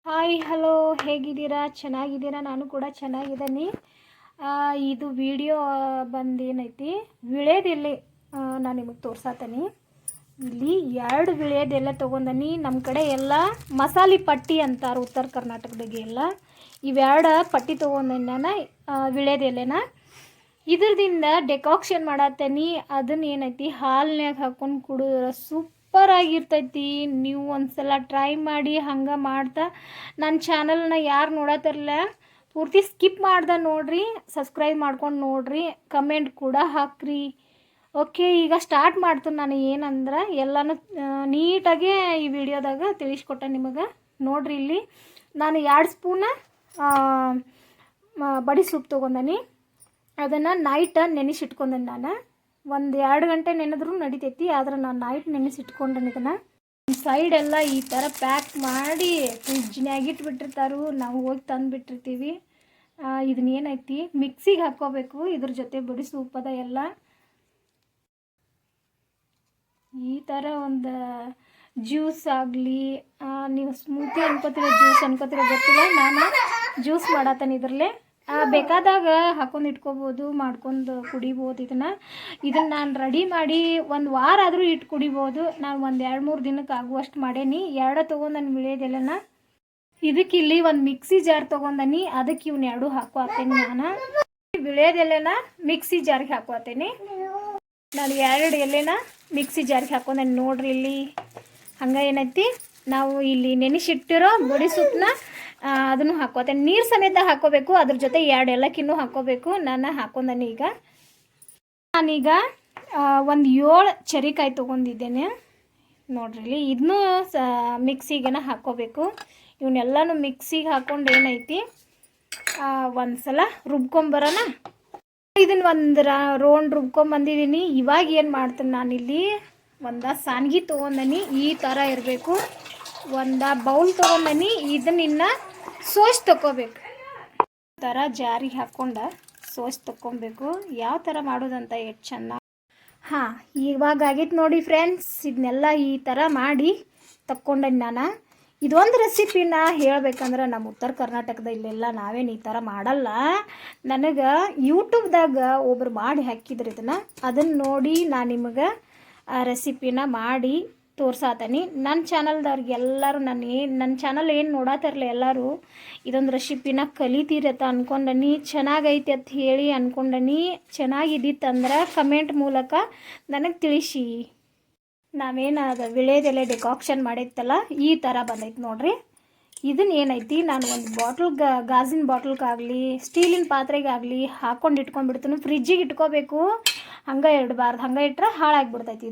Hi hello, ಹೇಗಿದ್ದೀರಾ? ಚೆನ್ನಾಗಿದ್ದೀರಾ? ನಾನು ಕೂಡ ಚೆನ್ನಾಗಿದ್ದೀನಿ. ಇದು ವಿಡಿಯೋ ಬಂದೇನೈತಿ ವಿಳೆದೆಲೆ ನಾನು ನಿಮಗೆ ತೋರ್ಸತ್ತೀನಿ. ಇಲ್ಲಿ 2 ವಿಳೆದೆಲೆ ತೊಗೊಂಡನಿ. ನಮ್ಮ ಕಡೆ ಎಲ್ಲ ಮಸಾಲೆ ಪಟ್ಟಿ ಅಂತಾರೆ ಉತ್ತರ ಕರ್ನಾಟಕದಾಗೆ ಎಲ್ಲ. ಇವೆರಡು ಪಟ್ಟಿ ತೊಗೊಂಡನಿ ನಾನು ವಿಳೆದೆಲೆನ. ಇದ್ರದಿಂದ ಡೆಕಾಕ್ಷನ್ ಮಾಡತ್ತೇನಿ. ಅದನ್ನ ಏನೈತಿ ಹಾಲ್ನ್ಯಾಗ ಹಾಕ್ಕೊಂಡು ಕುಡಿದ್ರೆ ಸೂಪರ್ ಆಗಿರ್ತೈತಿ. ನೀವು ಒಂದ್ಸಲ ಟ್ರೈ ಮಾಡಿ. ಹಂಗೆ ಮಾಡ್ತಾ ನನ್ನ ಚಾನಲ್ನ ಯಾರು ನೋಡತ್ತಿರಲ್ಲ ಪೂರ್ತಿ ಸ್ಕಿಪ್ ಮಾಡ್ದೆ ನೋಡ್ರಿ, ಸಬ್ಸ್ಕ್ರೈಬ್ ಮಾಡ್ಕೊಂಡು ನೋಡ್ರಿ, ಕಮೆಂಟ್ ಕೂಡ ಹಾಕ್ರಿ. ಓಕೆ, ಈಗ ಸ್ಟಾರ್ಟ್ ಮಾಡ್ತೀನಿ. ನಾನು ಏನಂದ್ರೆ ಎಲ್ಲನೂ ನೀಟಾಗಿ ಈ ವಿಡಿಯೋದಾಗ ತಿಳಿಸ್ಕೊಟ್ಟೆ ನಿಮಗೆ. ನೋಡ್ರಿ, ಇಲ್ಲಿ ನಾನು 2 ಸ್ಪೂನ ಬಡಿ ಸೊಪ್ಪು ತೊಗೊಂಡನಿ. ಅದನ್ನು ನೈಟ್ ನೆನೆಸಿಟ್ಕೊಂಡೇನೆ. ನಾನು 1-2 ಗಂಟೆ ನೆನೆದ್ರೂ ನಡಿತೈತಿ, ಆದ್ರೆ ನಾನು ನೈಟ್ ನೆನೆಸಿಟ್ಕೊಂಡೇನೆ. ಇದನ್ನು ಸೈಡೆಲ್ಲ ಈ ಥರ ಪ್ಯಾಕ್ ಮಾಡಿ ಫ್ರಿಜ್ನ್ಯಾಗ ಇಟ್ಬಿಟ್ಟಿರ್ತಾರು. ನಾವು ಹೋಗಿ ತಂದುಬಿಟ್ಟಿರ್ತೀವಿ. ಇದನ್ನೇನೈತಿ ಮಿಕ್ಸಿಗೆ ಹಾಕ್ಕೋಬೇಕು. ಇದ್ರ ಜೊತೆ ಬಡಿ ಸೂಪದ ಎಲ್ಲ ಈ ಥರ ಒಂದು ಜ್ಯೂಸ್ ಆಗಲಿ, ನೀವು ಸ್ಮೂತಿ ಅನ್ಕೋತೀರ, ಜ್ಯೂಸ್ ಅನ್ಕೋತೀರ ಗೊತ್ತಿಲ್ಲ. ನಾನು ಜ್ಯೂಸ್ ಮಾಡತ್ತೇನೆ. ಇದರಲ್ಲೇ ಬೇಕಾದಾಗ ಹಾಕೊಂಡು ಇಟ್ಕೋಬೋದು, ಮಾಡ್ಕೊಂಡು ಕುಡಿಬೋದು. ಇದನ್ನು ನಾನು ರೆಡಿ ಮಾಡಿ 1 ವಾರ ಆದರೂ ಇಟ್ಟು ಕುಡಿಬೋದು. ನಾನು 1-2-3 ದಿನಕ್ಕೆ ಆಗುವಷ್ಟು ಮಾಡೇನಿ. 2 ತೊಗೊಂಡನಿ ವಿಳೆದೆಲೆನ. ಇದಕ್ಕಿಲ್ಲಿ ಒಂದು ಮಿಕ್ಸಿ ಜಾರ್ ತೊಗೊಂಡನಿ. ಅದಕ್ಕೆ ಇವ್ನ 2 ಹಾಕೋತೇನೆ. ನಾನು ವಿಳೆದೆಲೆನ ಮಿಕ್ಸಿ ಜಾರ್ಗೆ ಹಾಕೋತೇನೆ. ನಾನು 2 ಎಲೆನ ಮಿಕ್ಸಿ ಜಾರ್ಗೆ ಹಾಕೊಂಡೇನೆ. ನೋಡ್ರಿ, ಇಲ್ಲಿ ಹಂಗೆ ಏನೈತಿ, ನಾವು ಇಲ್ಲಿ ನೆನೆಸಿಟ್ಟಿರೋ ಬಡಿ ಸೊಪ್ಪನ್ನ ಅದನ್ನು ಹಾಕೋತೇನೆ. ನೀರು ಸಮೇತ ಹಾಕೋಬೇಕು. ಅದ್ರ ಜೊತೆ 2 ಏಲಕ್ಕಿನೂ ಹಾಕೋಬೇಕು. ನಾನು ಹಾಕೊಂಡನಿ. ನಾನೀಗ 7 ಚೆರಿಕಾಯಿ ತೊಗೊಂಡಿದ್ದೇನೆ. ನೋಡ್ರಿ, ಇಲ್ಲಿ ಇದನ್ನೂ ಮಿಕ್ಸಿಗೆ ಹಾಕೋಬೇಕು. ಇವನ್ನೆಲ್ಲನೂ ಮಿಕ್ಸಿಗೆ ಹಾಕ್ಕೊಂಡು ಏನೈತಿ ಒಂದು ಸಲ ರುಬ್ಕೊಂಬರೋಣ. ಇದನ್ನು ಒಂದು ರೌಂಡ್ ರುಬ್ಕೊಂಬಂದಿದ್ದೀನಿ. ಇವಾಗ ಏನು ಮಾಡ್ತೀನಿ, ನಾನಿಲ್ಲಿ ಒಂದು ಸಾನ್ಗಿ ತೊಗೊಂಡನಿ. ಈ ಥರ ಇರಬೇಕು. ಒಂದು ಬೌಲ್ ತೊಗೊಂಡನಿ. ಇದನ್ನ ಸೋಸ್ ತಗೋಬೇಕು. ಈ ಥರ ಜಾರಿಗೆ ಹಾಕ್ಕೊಂಡು ಸೋಸ್ ತಗೊಬೇಕು. ಯಾವ ಥರ ಮಾಡೋದಂತ ಎಷ್ಟು ಚೆನ್ನಾಗಿ ಇವಾಗ ಆಗೈತೆ ನೋಡಿ ಫ್ರೆಂಡ್ಸ್. ಇದನ್ನೆಲ್ಲ ಈ ಥರ ಮಾಡಿ ತಕ್ಕೊಂಡೇನಿ ನಾನು. ಇದೊಂದು ರೆಸಿಪಿನ ಹೇಳ್ಬೇಕಂದ್ರೆ ನಮ್ಮ ಉತ್ತರ ಕರ್ನಾಟಕದ ಇಲ್ಲೆಲ್ಲ ನಾವೇನು ಈ ಥರ ಮಾಡಲ್ಲ. ನನಗೆ ಯೂಟ್ಯೂಬ್ದಾಗ ಒಬ್ರು ಮಾಡಿ ಹಾಕಿದ್ರು ಅದನ್ನು ನೋಡಿ ನಾನು ನಿಮಗೆ ಆ ರೆಸಿಪಿನ ಮಾಡಿ ತೋರ್ಸಾತೀನಿ. ನನ್ನ ಚಾನಲ್ದವ್ರಿಗೆ ಎಲ್ಲರೂ ನನ್ನ ಚಾನಲ್ ಏನು ನೋಡತ್ತಿರಲ್ಲ ಎಲ್ಲರೂ ಇದೊಂದು ರೆಸಿಪಿನ ಕಲಿತೀರತ್ತ ಅಂದ್ಕೊಂಡನಿ. ಚೆನ್ನಾಗೈತಿ ಅಂತ ಹೇಳಿ ಅಂದ್ಕೊಂಡನಿ. ಚೆನ್ನಾಗಿದ್ದಿತ್ತಂದ್ರೆ ಕಮೆಂಟ್ ಮೂಲಕ ನನಗೆ ತಿಳಿಸಿ. ನಾವೇನು ಅದು ವಿಳೆದೆಲೆ ಡೆಕಾಕ್ಷನ್ ಮಾಡಿತ್ತಲ್ಲ, ಈ ಥರ ಬಂದೈತೆ ನೋಡ್ರಿ. ಇದನ್ನ ಏನೈತಿ, ನಾನು ಒಂದು ಬಾಟ್ಲ್ಗೆ, ಗಾಜಿನ ಬಾಟ್ಲ್ಗಾಗಲಿ ಸ್ಟೀಲಿನ ಪಾತ್ರೆಗಾಗಲಿ ಹಾಕ್ಕೊಂಡು ಇಟ್ಕೊಂಡ್ಬಿಡ್ತೀನಿ. ಫ್ರಿಜ್ಜಿಗೆ ಇಟ್ಕೋಬೇಕು. ಹಂಗೆ ಇಡಬಾರ್ದು. ಹಂಗೆ ಇಟ್ಟರೆ ಹಾಳಾಗಿಬಿಡ್ತೈತಿ.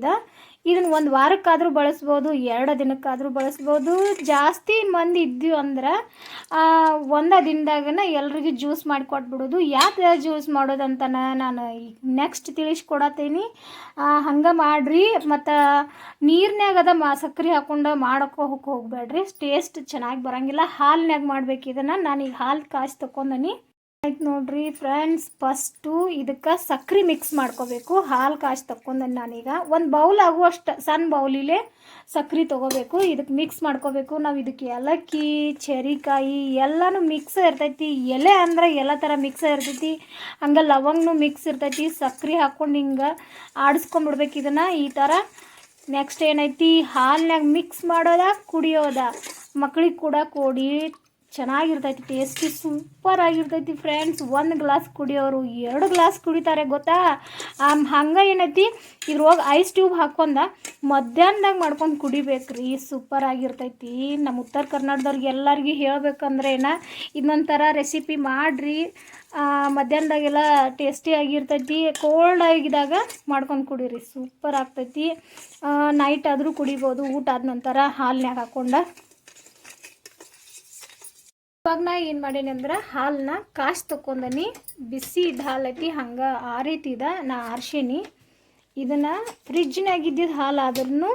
ಇದನ್ನು 1 ವಾರಕ್ಕಾದರೂ ಬಳಸ್ಬೋದು, 2 ದಿನಕ್ಕಾದರೂ ಬಳಸ್ಬೋದು. ಜಾಸ್ತಿ ಮಂದಿ ಇದ್ದೀವಿ ಅಂದ್ರೆ 1 ದಿನದಾಗನ ಎಲ್ರಿಗೂ ಜ್ಯೂಸ್ ಮಾಡಿ ಕೊಟ್ಬಿಡೋದು. ಯಾಕೆ ಜ್ಯೂಸ್ ಮಾಡೋದಂತ ನಾನು ನೆಕ್ಸ್ಟ್ ತಿಳಿಸ್ಕೊಡತ್ತೀನಿ. ಹಂಗೆ ಮಾಡಿರಿ. ಮತ್ತು ನೀರಿನಾಗದ ಸಕ್ಕರೆ ಹಾಕ್ಕೊಂಡು ಮಾಡೋಕ್ಕೆ ಹೋಗ್ಬೇಡ್ರಿ. ಟೇಸ್ಟ್ ಚೆನ್ನಾಗಿ ಬರೋಂಗಿಲ್ಲ. ಹಾಲಿನಾಗ ಮಾಡ್ಬೇಕು. ಇದನ್ನು ನಾನೀಗ ಹಾಲು ಕಾಯ್ಸಿ ತಗೊಂಡನಿ. ಆಯ್ತು ನೋಡ್ರಿ ಫ್ರೆಂಡ್ಸ್, ಫಸ್ಟು ಇದಕ್ಕೆ ಸಕ್ಕರೆ ಮಿಕ್ಸ್ ಮಾಡ್ಕೋಬೇಕು. ಹಾಲು ಕಾಯ್ಸಿ ತಗೊಂಡನಿ ನಾನೀಗ. 1 ಬೌಲ್ ಆಗುವಷ್ಟು ಸಣ್ಣ ಬೌಲಿಲೆ ಸಕ್ಕರೆ ತೊಗೋಬೇಕು. ಇದಕ್ಕೆ ಮಿಕ್ಸ್ ಮಾಡ್ಕೋಬೇಕು. ನಾವು ಇದಕ್ಕೆ ಏಲಕ್ಕಿ, ಚೆರಿಕಾಯಿ ಎಲ್ಲನೂ ಮಿಕ್ಸ್ ಇರ್ತೈತಿ. ಎಲೆ ಅಂದ್ರೆ ಎಲ್ಲ ಥರ ಮಿಕ್ಸ್ ಇರ್ತೈತಿ. ಹಂಗೆ ಲವಂಗನೂ ಮಿಕ್ಸ್ ಇರ್ತೈತಿ. ಸಕ್ಕರೆ ಹಾಕ್ಕೊಂಡು ಹಿಂಗೆ ಆಡಿಸ್ಕೊಂಡ್ಬಿಡ್ಬೇಕು ಇದನ್ನು ಈ ಥರ. ನೆಕ್ಸ್ಟ್ ಏನೈತಿ, ಹಾಲಿನಾಗ ಮಿಕ್ಸ್ ಮಾಡೋದ, ಕುಡಿಯೋದ. ಮಕ್ಳಿಗೆ ಕೂಡ ಕೊಡಿ, ಚೆನ್ನಾಗಿರ್ತೈತಿ. ಟೇಸ್ಟಿ ಸೂಪರ್ ಆಗಿರ್ತೈತಿ ಫ್ರೆಂಡ್ಸ್. 1 ಗ್ಲಾಸ್ ಕುಡಿಯೋರು 2 ಗ್ಲಾಸ್ ಕುಡಿತಾರೆ ಗೊತ್ತಾ. ಹಂಗೆ ಏನೈತಿ, ಇದ್ರೊಳಗೆ ಐಸ್ ಟ್ಯೂಬ್ ಹಾಕ್ಕೊಂಡು ಮಧ್ಯಾಹ್ನದಾಗ ಮಾಡ್ಕೊಂಡು ಕುಡಿಬೇಕ್ರಿ. ಸೂಪರ್ ಆಗಿರ್ತೈತಿ. ನಮ್ಮ ಉತ್ತರ ಕರ್ನಾಟಕದವ್ರಿಗೆ ಎಲ್ಲರಿಗೂ ಹೇಳ್ಬೇಕಂದ್ರೆ ಇದೊಂಥರ ರೆಸಿಪಿ ಮಾಡಿರಿ. ಮಧ್ಯಾಹ್ನದಾಗೆಲ್ಲ ಟೇಸ್ಟಿ ಆಗಿರ್ತೈತಿ. ಕೋಲ್ಡ್ ಆಗಿದ್ದಾಗ ಮಾಡ್ಕೊಂಡು ಕುಡೀರಿ, ಸೂಪರ್ ಆಗ್ತೈತಿ. ನೈಟ್ ಆದರೂ ಕುಡಿಬೋದು ಊಟ ಆದ ನಂತರ ಹಾಲಿನಾಗ ಹಾಕ್ಕೊಂಡು. ಇವಾಗ ನಾ ಏನು ಮಾಡೀನಿ ಅಂದ್ರೆ ಹಾಲನ್ನ ಕಾಯ್ಸಿ ತಗೊಂಡನಿ. ಬಿಸಿ ಇದ್ದ ಹಾಲು ಐತಿ, ಹಂಗೆ ಆರೈತಿದ ನಾ ಆರ್ಸೀನಿ. ಇದನ್ನು ಫ್ರಿಜ್ನಾಗಿದ್ದಿದ್ದು ಹಾಲು ಆದ್ರೂ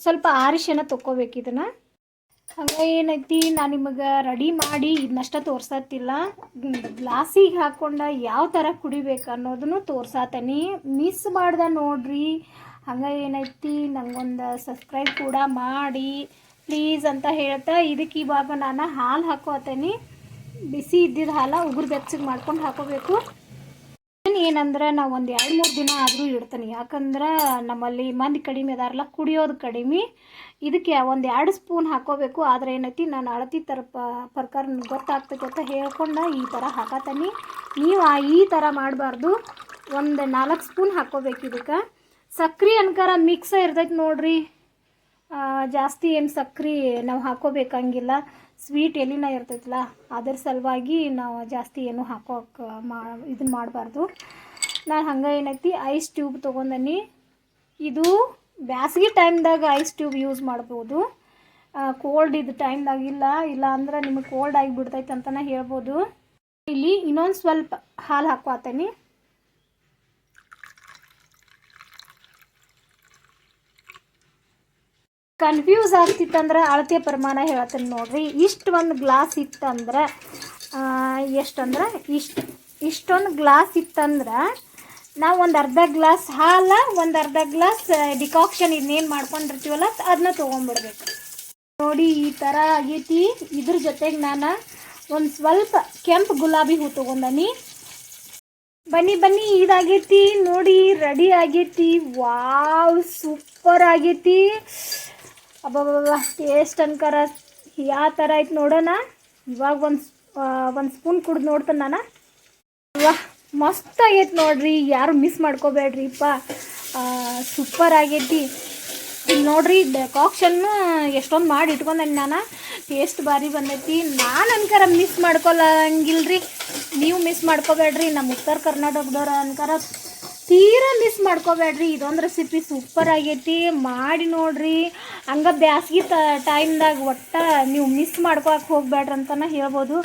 ಸ್ವಲ್ಪ ಆರಿಶನ ತೊಗೋಬೇಕು. ಇದನ್ನು ಹಂಗೆ ಏನೈತಿ, ನಾನು ನಿಮಗೆ ರೆಡಿ ಮಾಡಿ ಇದನ್ನಷ್ಟ ತೋರ್ಸತ್ತಿಲ್ಲ. ಗ್ಲಾಸಿಗೆ ಹಾಕ್ಕೊಂಡು ಯಾವ ಥರ ಕುಡಿಬೇಕು ಅನ್ನೋದನ್ನು ತೋರ್ಸತ್ತೀನಿ. ಮಿಸ್ ಮಾಡ್ದೆ ನೋಡ್ರಿ. ಹಂಗೆ ಏನೈತಿ, ನಂಗೊಂದು ಸಬ್ಸ್ಕ್ರೈಬ್ ಕೂಡ ಮಾಡಿ ಪ್ಲೀಸ್ ಅಂತ ಹೇಳ್ತಾ ಇದಕ್ಕೆ ಇವಾಗ ನಾನು ಹಾಲು ಹಾಕೋತೀನಿ. ಬಿಸಿ ಇದ್ದಿದ್ದು ಹಾಲು ಉಗುರು ಬೆಚ್ಚಗೆ ಮಾಡ್ಕೊಂಡು ಹಾಕೋಬೇಕು. ಏನಂದ್ರೆ ನಾವು ಒಂದು 2-3 ದಿನ ಆದರೂ ಇಡ್ತೀನಿ, ಯಾಕಂದ್ರೆ ನಮ್ಮಲ್ಲಿ ಮಂದಿ ಕಡಿಮೆ ಅದಾರಲ್ಲ, ಕುಡಿಯೋದು ಕಡಿಮೆ. ಇದಕ್ಕೆ ಒಂದು 2 ಸ್ಪೂನ್ ಹಾಕೋಬೇಕು. ಆದರೆ ಏನೈತಿ ನಾನು ಅಳತಿ ಥರ ಪ್ರಕಾರ ಗೊತ್ತಾಗ್ತೈತೆ ಅಂತ ಹೇಳ್ಕೊಂಡು ಈ ಥರ ಹಾಕತ್ತೀನಿ. ನೀವು ಈ ಥರ ಮಾಡಬಾರ್ದು, ಒಂದು 4 ಸ್ಪೂನ್ ಹಾಕೋಬೇಕು. ಇದಕ್ಕೆ ಸಕ್ರೆ ಅನ್ಕಾರ ಮಿಕ್ಸ ಇರ್ತೈತೆ ನೋಡ್ರಿ, ಜಾಸ್ತಿ ಏನು ಸಕ್ರೆ ನಾವು ಹಾಕೋಬೇಕಂಗಿಲ್ಲ. ಸ್ವೀಟ್ ಎಲ್ಲಿನ ಇರ್ತೈತಲ್ಲ, ಅದ್ರ ಸಲುವಾಗಿ ನಾವು ಜಾಸ್ತಿ ಏನು ಹಾಕೋಕೆ ಇದನ್ನು ಮಾಡಬಾರ್ದು. ನಾನು ಹಂಗೆ ಏನೈತಿ ಐಸ್ ಟ್ಯೂಬ್ ತೊಗೊಂಡನಿ. ಇದು ಬ್ಯಾಸಿಗೆ ಟೈಮ್ದಾಗ ಐಸ್ ಟ್ಯೂಬ್ ಯೂಸ್ ಮಾಡ್ಬೋದು, ಕೋಲ್ಡ್ ಇದು ಟೈಮ್ದಾಗ ಇಲ್ಲ ಅಂದ್ರೆ ನಿಮಗೆ ಕೋಲ್ಡ್ ಆಗಿಬಿಡ್ತೈತೆ ಅಂತಲೇ ಹೇಳ್ಬೋದು. ಇಲ್ಲಿ ಇನ್ನೊಂದು ಸ್ವಲ್ಪ ಹಾಲು ಹಾಕೋತೀನಿ. ಕನ್ಫ್ಯೂಸ್ ಆಗ್ತಿತ್ತಂದ್ರೆ ಅಳತೆ ಪ್ರಮಾಣ ಹೇಳ್ತೀನಿ ನೋಡ್ರಿ. ಇಷ್ಟು ಒಂದು ಗ್ಲಾಸ್ ಇತ್ತಂದ್ರೆ ಎಷ್ಟಂದ್ರೆ ಇಷ್ಟೊಂದು ಗ್ಲಾಸ್ ಇತ್ತಂದ್ರೆ ನಾವು ಒಂದು ಅರ್ಧ ಗ್ಲಾಸ್ ಹಾಲು, ಒಂದು ಅರ್ಧ ಗ್ಲಾಸ್ ಡಿಕಾಕ್ಷನ್ ಇನ್ನೇನು ಮಾಡ್ಕೊಂಡಿರ್ತೀವಲ್ಲ ಅದನ್ನ ತೊಗೊಂಡ್ಬಿಡ್ಬೇಕು. ನೋಡಿ ಈ ಥರ ಆಗೈತಿ. ಇದ್ರ ಜೊತೆಗೆ ನಾನು ಒಂದು ಸ್ವಲ್ಪ ಕೆಂಪು ಗುಲಾಬಿ ಹೂ ತೊಗೊಂಡನಿ. ಬನ್ನಿ ಇದಾಗೈತಿ ನೋಡಿ, ರೆಡಿ ಆಗೈತಿ. ವಾವ್, ಸೂಪರ್ ಆಗೈತಿ. ಅಬ್ಬಬ್ಬ, ಟೇಸ್ಟ್ ಅನ್ಕರ ಯಾವ ಥರ ಐತೆ ನೋಡೋಣ. ಇವಾಗ ಒಂದು ಸ್ಪೂನ್ ಕುಡ್ದು ನೋಡ್ತಾನೆ ನಾನು. ವಾಹ್, ಮಸ್ತ್ ಆಗೈತೆ ನೋಡ್ರಿ, ಯಾರು ಮಿಸ್ ಮಾಡ್ಕೋಬೇಡ್ರಿಪ್ಪ. ಸೂಪರ್ ಆಗೈತಿ. ಇಲ್ಲಿ ನೋಡ್ರಿ, ಡೆಕಾಕ್ಷನ್ನು ಎಷ್ಟೊಂದು ಮಾಡಿ ಇಟ್ಕೊಂಡೇನೆ ನಾನು. ಟೇಸ್ಟ್ ಭಾರಿ ಬಂದೈತಿ. ನಾನು ಅನ್ಕರ ಮಿಸ್ ಮಾಡ್ಕೊಳಂಗಿಲ್ರಿ, ನೀವು ಮಿಸ್ ಮಾಡ್ಕೋಬೇಡ್ರಿ. ನಮ್ಮ ಉತ್ತರ ಕರ್ನಾಟಕದವ್ರು ಅನ್ಕರ ತೀರಾ ಮಿಸ್ ಮಾಡ್ಕೋಬೇಡ್ರಿ. ಇದೊಂದು ರೆಸಿಪಿ ಸೂಪರ್ ಆಗೈತಿ, ಮಾಡಿ ನೋಡ್ರಿ. ಹಂಗೆ ಬ್ಯಾಸ್ಗೆ ಟೈಮ್ದಾಗ ಒಟ್ಟು ನೀವು ಮಿಸ್ ಮಾಡ್ಕೊಳಕ್ಕೆ ಹೋಗ್ಬೇಡ್ರಿ ಅಂತಲೇ ಹೇಳ್ಬೋದು.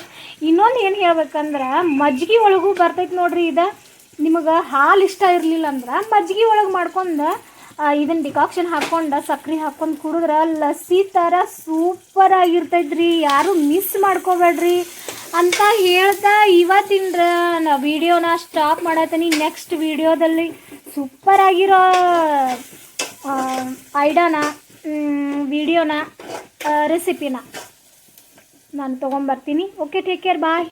ಇನ್ನೊಂದು ಏನು ಹೇಳ್ಬೇಕಂದ್ರೆ, ಮಜ್ಜಿಗೆ ಒಳಗೂ ಬರ್ತೈತೆ ನೋಡ್ರಿ. ಇದು ನಿಮಗೆ ಹಾಲು ಇಷ್ಟ ಇರಲಿಲ್ಲ ಅಂದ್ರೆ ಮಜ್ಜಿಗೆ ಒಳಗೆ ಮಾಡ್ಕೊಂಡು ಇದನ್ನು ಡಿಕಾಕ್ಷನ್ ಹಾಕ್ಕೊಂಡು ಸಕ್ರೆ ಹಾಕ್ಕೊಂಡು ಕುಡಿದ್ರೆ ಲಸ್ಸಿ ಥರ ಸೂಪರ್ ಆಗಿರ್ತೈತ್ರಿ. ಯಾರು ಮಿಸ್ ಮಾಡ್ಕೋಬೇಡ್ರಿ ಅಂತ ಹೇಳ್ತಾ ಇವತ್ತಿನ ವಿಡಿಯೋನ ಸ್ಟಾಪ್ ಮಾಡತ್ತೀನಿ. ನೆಕ್ಸ್ಟ್ ವಿಡಿಯೋದಲ್ಲಿ ಸೂಪರ್ ಆಗಿರೋ ವಿಡಿಯೋನ ರೆಸಿಪಿನ ನಾನು ತೊಗೊಂಬರ್ತೀನಿ. ಓಕೆ, ಟೇಕ್ ಕೇರ್, ಬಾಯ್.